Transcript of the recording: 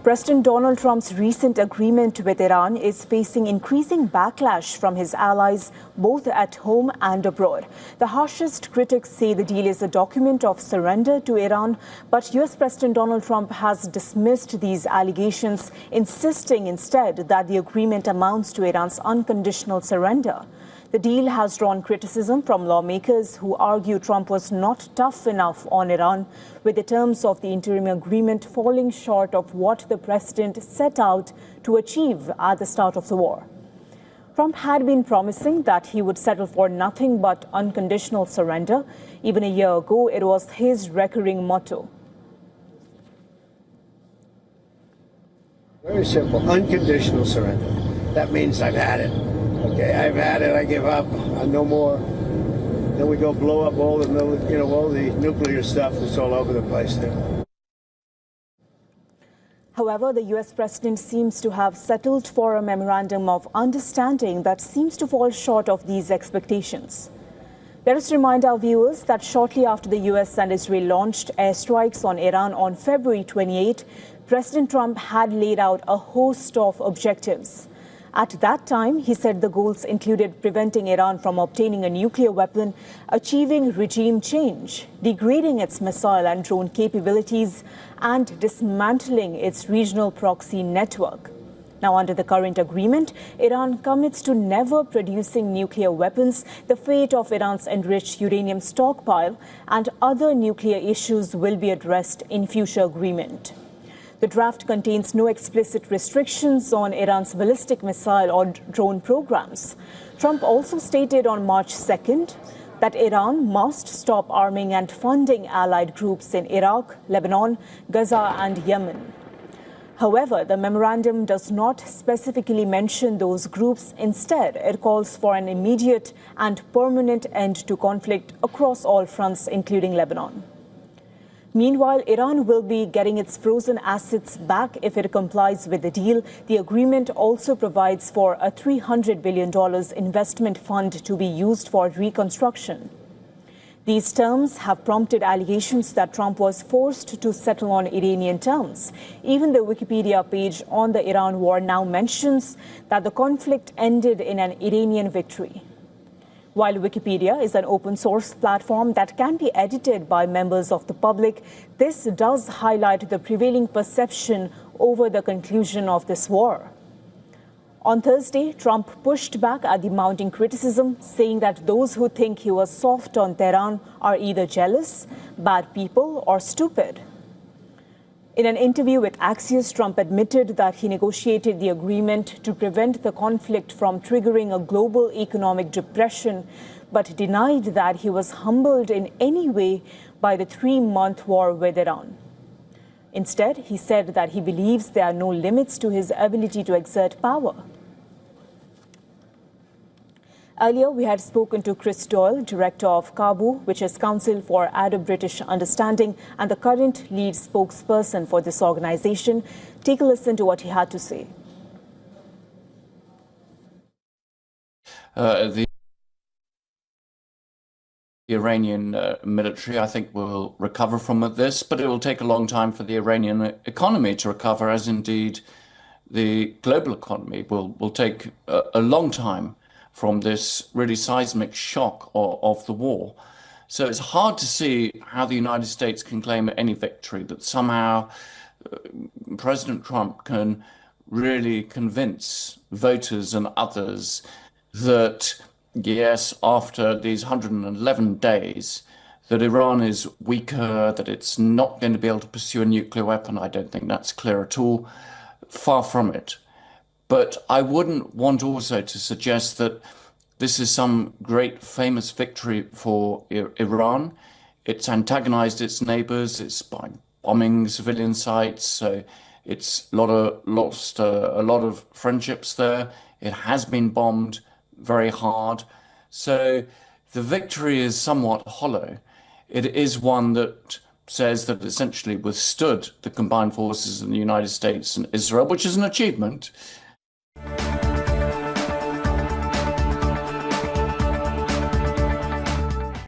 President Donald Trump's recent agreement with Iran is facing increasing backlash from his allies, both at home and abroad. The harshest critics say the deal is a document of surrender to Iran, but US President Donald Trump has dismissed these allegations, insisting instead that the agreement amounts to Iran's unconditional surrender. The deal has drawn criticism from lawmakers who argue Trump was not tough enough on Iran, with the terms of the interim agreement falling short of what the president set out to achieve at the start of the war. Trump had been promising that he would settle for nothing but unconditional surrender. Even a year ago, it was his recurring motto. Very simple, unconditional surrender. That means I've had it. Okay, I've had it, I give up, no more. Then we go blow up all the, all the nuclear stuff that's all over the place there. However, the US president seems to have settled for a memorandum of understanding that seems to fall short of these expectations. Let us remind our viewers that shortly after the US and Israel launched airstrikes on Iran on February 28, President Trump had laid out a host of objectives. At that time, he said the goals included preventing Iran from obtaining a nuclear weapon, achieving regime change, degrading its missile and drone capabilities, and dismantling its regional proxy network. Now, under the current agreement, Iran commits to never producing nuclear weapons. The fate of Iran's enriched uranium stockpile and other nuclear issues will be addressed in future agreement. The draft contains no explicit restrictions on Iran's ballistic missile or drone programs. Trump also stated on March 2nd that Iran must stop arming and funding allied groups in Iraq, Lebanon, Gaza, and Yemen. However, the memorandum does not specifically mention those groups. Instead, it calls for an immediate and permanent end to conflict across all fronts, including Lebanon. Meanwhile, Iran will be getting its frozen assets back if it complies with the deal. The agreement also provides for a $300 billion investment fund to be used for reconstruction. These terms have prompted allegations that Trump was forced to settle on Iranian terms. Even the Wikipedia page on the Iran war now mentions that the conflict ended in an Iranian victory. While Wikipedia is an open-source platform that can be edited by members of the public, this does highlight the prevailing perception over the conclusion of this war. On Thursday, Trump pushed back at the mounting criticism, saying that those who think he was soft on Tehran are either jealous, bad people, or stupid. In an interview with Axios, Trump admitted that he negotiated the agreement to prevent the conflict from triggering a global economic depression, but denied that he was humbled in any way by the 3-month war with Iran. Instead, he said that he believes there are no limits to his ability to exert power. Earlier, we had spoken to Chris Doyle, director of CABU, which is Council for Arab-British Understanding, and the current lead spokesperson for this organization. Take a listen to what he had to say. The Iranian military, I think, will recover from this, but it will take a long time for the Iranian economy to recover, as indeed the global economy will take a long time from this really seismic shock of the war. So it's hard to see how the United States can claim any victory, that somehow President Trump can really convince voters and others that, yes, after these 111 days, that Iran is weaker, that it's not going to be able to pursue a nuclear weapon. I don't think that's clear at all. Far from it. But I wouldn't want also to suggest that this is some great famous victory for Iran. It's antagonized its neighbors. It's by bombing civilian sites. So it's lost a lot of friendships there. It has been bombed very hard. So the victory is somewhat hollow. It is one that says that it essentially withstood the combined forces in the United States and Israel, which is an achievement.